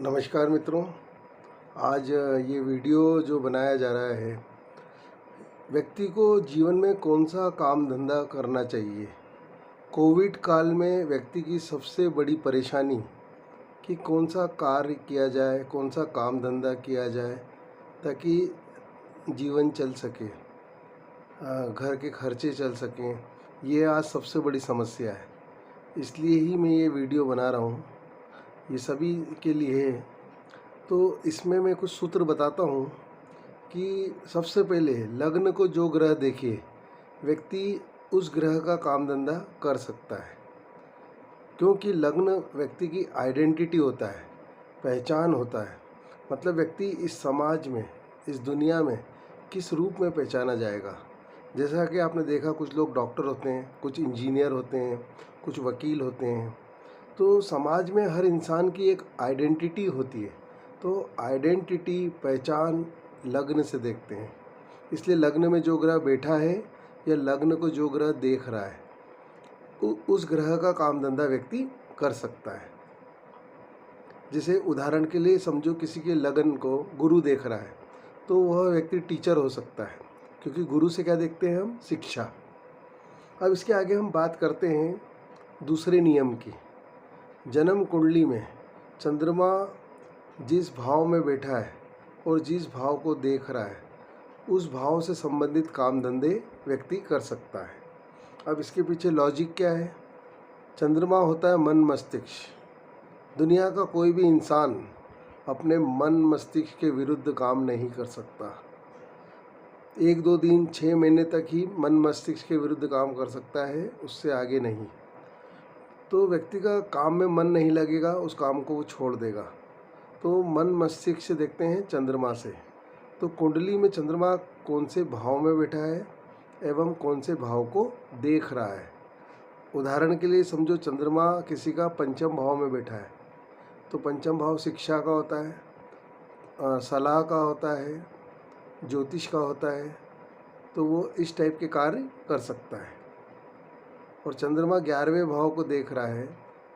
नमस्कार मित्रों। आज ये वीडियो जो बनाया जा रहा है, व्यक्ति को जीवन में कौन सा काम धंधा करना चाहिए। कोविड काल में व्यक्ति की सबसे बड़ी परेशानी कि कौन सा कार्य किया जाए, कौन सा काम धंधा किया जाए ताकि जीवन चल सके, घर के खर्चे चल सकें। ये आज सबसे बड़ी समस्या है, इसलिए ही मैं ये वीडियो बना रहा हूँ। ये सभी के लिए है। तो इसमें मैं कुछ सूत्र बताता हूँ कि सबसे पहले लग्न को जो ग्रह देखे, व्यक्ति उस ग्रह का काम धंधा कर सकता है, क्योंकि लग्न व्यक्ति की आइडेंटिटी होता है, पहचान होता है। मतलब व्यक्ति इस समाज में, इस दुनिया में किस रूप में पहचाना जाएगा। जैसा कि आपने देखा, कुछ लोग डॉक्टर होते हैं, कुछ इंजीनियर होते हैं, कुछ वकील होते हैं। तो समाज में हर इंसान की एक आइडेंटिटी होती है। तो आइडेंटिटी, पहचान लग्न से देखते हैं। इसलिए लग्न में जो ग्रह बैठा है या लग्न को जो ग्रह देख रहा है, उस ग्रह का काम धंधा व्यक्ति कर सकता है। जैसे उदाहरण के लिए समझो, किसी के लग्न को गुरु देख रहा है तो वह व्यक्ति टीचर हो सकता है, क्योंकि गुरु से क्या देखते हैं हम? शिक्षा। अब इसके आगे हम बात करते हैं दूसरे नियम की। जन्म कुंडली में चंद्रमा जिस भाव में बैठा है और जिस भाव को देख रहा है, उस भाव से संबंधित काम धंधे व्यक्ति कर सकता है। अब इसके पीछे लॉजिक क्या है? चंद्रमा होता है मन मस्तिष्क। दुनिया का कोई भी इंसान अपने मन मस्तिष्क के विरुद्ध काम नहीं कर सकता। 1-2 दिन, 6 महीने तक ही मन मस्तिष्क के विरुद्ध काम कर सकता है, उससे आगे नहीं। तो व्यक्ति का काम में मन नहीं लगेगा, उस काम को वो छोड़ देगा। तो मन मस्तिष्क से देखते हैं चंद्रमा से। तो कुंडली में चंद्रमा कौन से भाव में बैठा है एवं कौन से भाव को देख रहा है। उदाहरण के लिए समझो, चंद्रमा किसी का पंचम भाव में बैठा है। तो पंचम भाव शिक्षा का होता है, सलाह का होता है, ज्योतिष का होता है। तो वो इस टाइप के कार्य कर सकता है। और चंद्रमा 11वें भाव को देख रहा है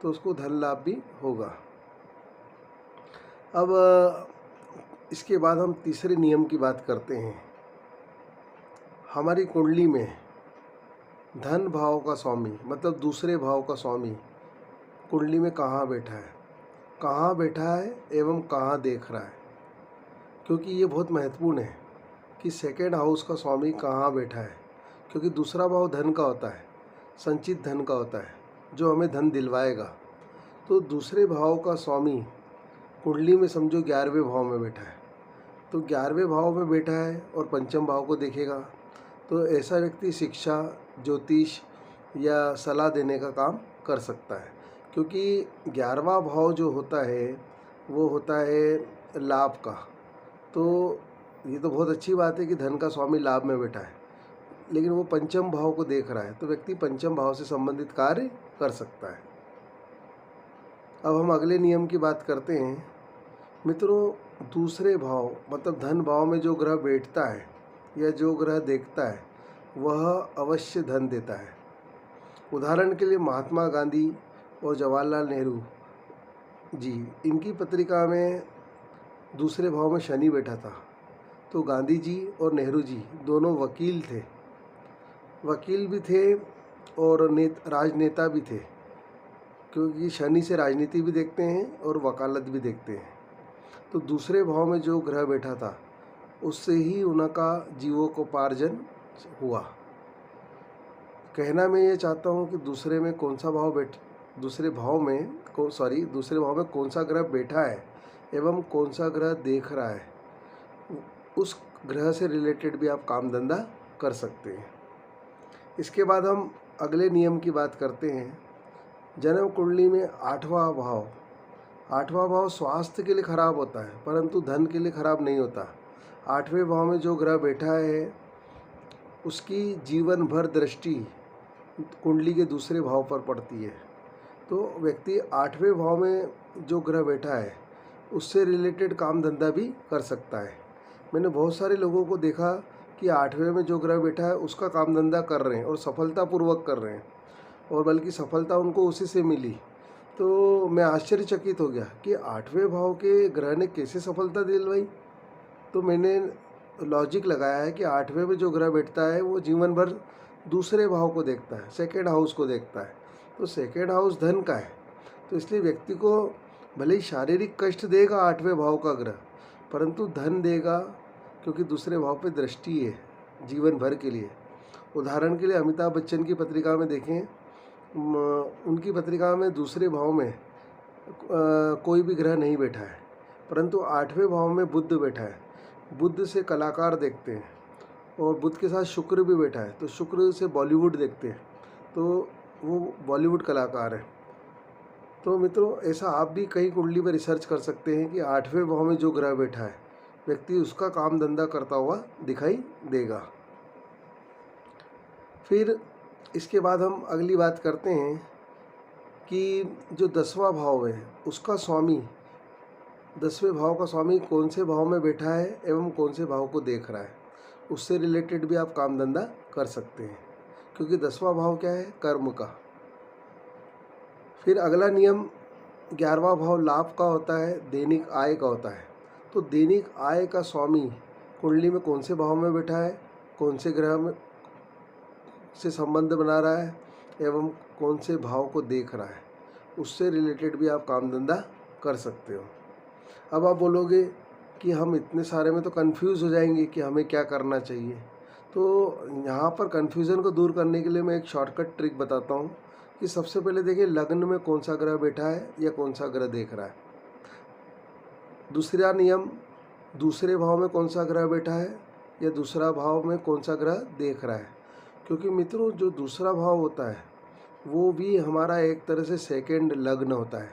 तो उसको धन लाभ भी होगा। अब इसके बाद हम तीसरे नियम की बात करते हैं। हमारी कुंडली में धन भाव का स्वामी, मतलब दूसरे भाव का स्वामी कुंडली में कहाँ बैठा है एवं कहाँ देख रहा है। क्योंकि ये बहुत महत्वपूर्ण है कि सेकेंड हाउस का स्वामी कहाँ बैठा है, क्योंकि दूसरा भाव धन का होता है, संचित धन का होता है, जो हमें धन दिलवाएगा। तो दूसरे भाव का स्वामी कुंडली में समझो 11वें भाव में बैठा है। तो 11वें भाव में बैठा है और पंचम भाव को देखेगा। तो ऐसा व्यक्ति शिक्षा, ज्योतिष या सलाह देने का काम कर सकता है, क्योंकि 11वां भाव जो होता है वो होता है लाभ का। तो ये तो बहुत अच्छी बात है कि धन का स्वामी लाभ में बैठा है, लेकिन वो पंचम भाव को देख रहा है, तो व्यक्ति पंचम भाव से संबंधित कार्य कर सकता है। अब हम अगले नियम की बात करते हैं। मित्रों, दूसरे भाव मतलब धन भाव में जो ग्रह बैठता है या जो ग्रह देखता है, वह अवश्य धन देता है। उदाहरण के लिए महात्मा गांधी और जवाहरलाल नेहरू जी, इनकी पत्रिका में दूसरे भाव में शनि बैठा था। तो गांधी जी और नेहरू जी दोनों वकील थे, वकील भी थे और राजनेता भी थे, क्योंकि शनि से राजनीति भी देखते हैं और वकालत भी देखते हैं। तो दूसरे भाव में जो ग्रह बैठा था, उससे ही उनका जीवोपार्जन हुआ। कहना मैं ये चाहता हूँ कि दूसरे भाव में कौन सा ग्रह बैठा है एवं कौन सा ग्रह देख रहा है, उस ग्रह से रिलेटेड भी आप काम धंधा कर सकते हैं। इसके बाद हम अगले नियम की बात करते हैं। जन्म कुंडली में 8वां भाव स्वास्थ्य के लिए खराब होता है, परंतु धन के लिए खराब नहीं होता। 8वें भाव में जो ग्रह बैठा है, उसकी जीवन भर दृष्टि कुंडली के दूसरे भाव पर पड़ती है। तो व्यक्ति 8वें भाव में जो ग्रह बैठा है, उससे रिलेटेड काम धंधा भी कर सकता है। मैंने बहुत सारे लोगों को देखा कि 8वें में जो ग्रह बैठा है उसका काम धंधा कर रहे हैं और सफलतापूर्वक कर रहे हैं, और बल्कि सफलता उनको उसी से मिली। तो मैं आश्चर्यचकित हो गया कि 8वें भाव के ग्रह ने कैसे सफलता दिलवाई। तो मैंने लॉजिक लगाया है कि 8वें में जो ग्रह बैठता है वो जीवन भर दूसरे भाव को देखता है, सेकेंड हाउस को देखता है। तो सेकेंड हाउस धन का है, तो इसलिए व्यक्ति को भले ही शारीरिक कष्ट देगा 8वें भाव का ग्रह, परंतु धन देगा, क्योंकि दूसरे भाव पे दृष्टि है जीवन भर के लिए। उदाहरण के लिए अमिताभ बच्चन की पत्रिका में देखें, उनकी पत्रिका में दूसरे भाव में कोई भी ग्रह नहीं बैठा है, परंतु 8वें भाव में बुध बैठा है। बुध से कलाकार देखते हैं, और बुध के साथ शुक्र भी बैठा है, तो शुक्र से बॉलीवुड देखते हैं, तो वो बॉलीवुड कलाकार है। तो मित्रों, ऐसा आप भी कहीं कुंडली में रिसर्च कर सकते हैं कि 8वें भाव में जो ग्रह बैठा है व्यक्ति उसका काम धंधा करता हुआ दिखाई देगा। फिर इसके बाद हम अगली बात करते हैं कि जो 10वां भाव है उसका स्वामी, 10वें भाव का स्वामी कौन से भाव में बैठा है एवं कौन से भाव को देख रहा है, उससे रिलेटेड भी आप काम धंधा कर सकते हैं, क्योंकि 10वां भाव क्या है, कर्म का। फिर अगला नियम, 11वां भाव लाभ का होता है, दैनिक आय का होता है। तो दैनिक आय का स्वामी कुंडली में कौन से भाव में बैठा है, कौन से ग्रह में से संबंध बना रहा है एवं कौन से भाव को देख रहा है, उससे रिलेटेड भी आप काम धंधा कर सकते हो। अब आप बोलोगे कि हम इतने सारे में तो कंफ्यूज हो जाएंगे कि हमें क्या करना चाहिए। तो यहाँ पर कंफ्यूजन को दूर करने के लिए मैं एक शॉर्टकट ट्रिक बताता हूँ कि सबसे पहले देखिए लग्न में कौन सा ग्रह बैठा है या कौन सा ग्रह देख रहा है। दूसरा नियम, दूसरे भाव में कौन सा ग्रह बैठा है या दूसरा भाव में कौन सा ग्रह देख रहा है। क्योंकि मित्रों, जो दूसरा भाव होता है वो भी हमारा एक तरह से सेकंड लग्न होता है।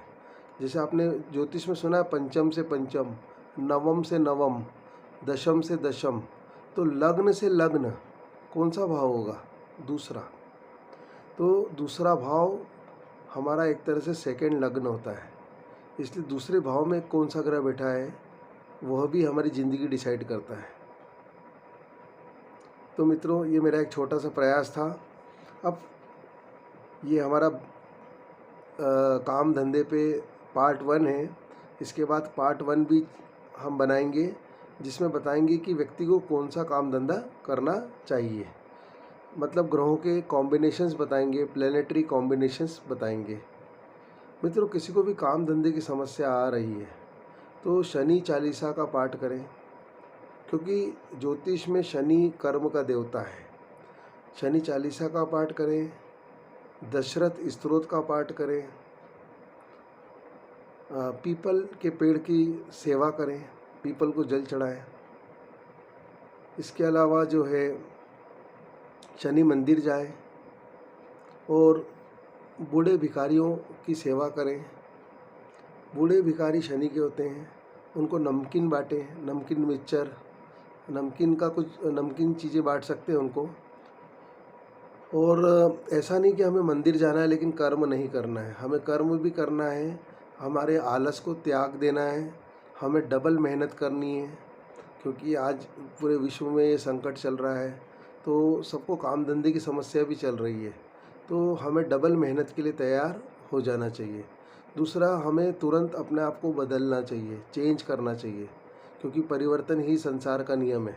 जैसे आपने ज्योतिष में सुना है, पंचम से पंचम, नवम से नवम, दशम से दशम। तो लग्न से लग्न कौन सा भाव होगा, दूसरा। तो दूसरा भाव हमारा एक तरह से सेकंड लग्न होता है, इसलिए दूसरे भाव में कौन सा ग्रह बैठा है वह भी हमारी ज़िंदगी डिसाइड करता है। तो मित्रों, ये मेरा एक छोटा सा प्रयास था। अब ये हमारा काम धंधे पे पार्ट 1 है। इसके बाद पार्ट 1 भी हम बनाएंगे, जिसमें बताएंगे कि व्यक्ति को कौन सा काम धंधा करना चाहिए। मतलब ग्रहों के कॉम्बिनेशंस बताएंगे, प्लेनेटरी कॉम्बिनेशंस बताएंगे। मित्रों, किसी को भी काम धंधे की समस्या आ रही है तो शनि चालीसा का पाठ करें, क्योंकि ज्योतिष में शनि कर्म का देवता है। शनि चालीसा का पाठ करें, दशरथ स्तोत्र का पाठ करें, पीपल के पेड़ की सेवा करें, पीपल को जल चढ़ाएं। इसके अलावा जो है शनि मंदिर जाएं और बूढ़े भिखारियों की सेवा करें। बूढ़े भिखारी शनि के होते हैं, उनको नमकीन बांटें, नमकीन मिक्सचर, नमकीन का कुछ नमकीन चीज़ें बांट सकते हैं उनको। और ऐसा नहीं कि हमें मंदिर जाना है लेकिन कर्म नहीं करना है, हमें कर्म भी करना है, हमारे आलस को त्याग देना है, हमें डबल मेहनत करनी है, क्योंकि आज पूरे विश्व में ये संकट चल रहा है, तो सबको काम धंधे की समस्या भी चल रही है, तो हमें डबल मेहनत के लिए तैयार हो जाना चाहिए। दूसरा, हमें तुरंत अपने आप को बदलना चाहिए, चेंज करना चाहिए, क्योंकि परिवर्तन ही संसार का नियम है।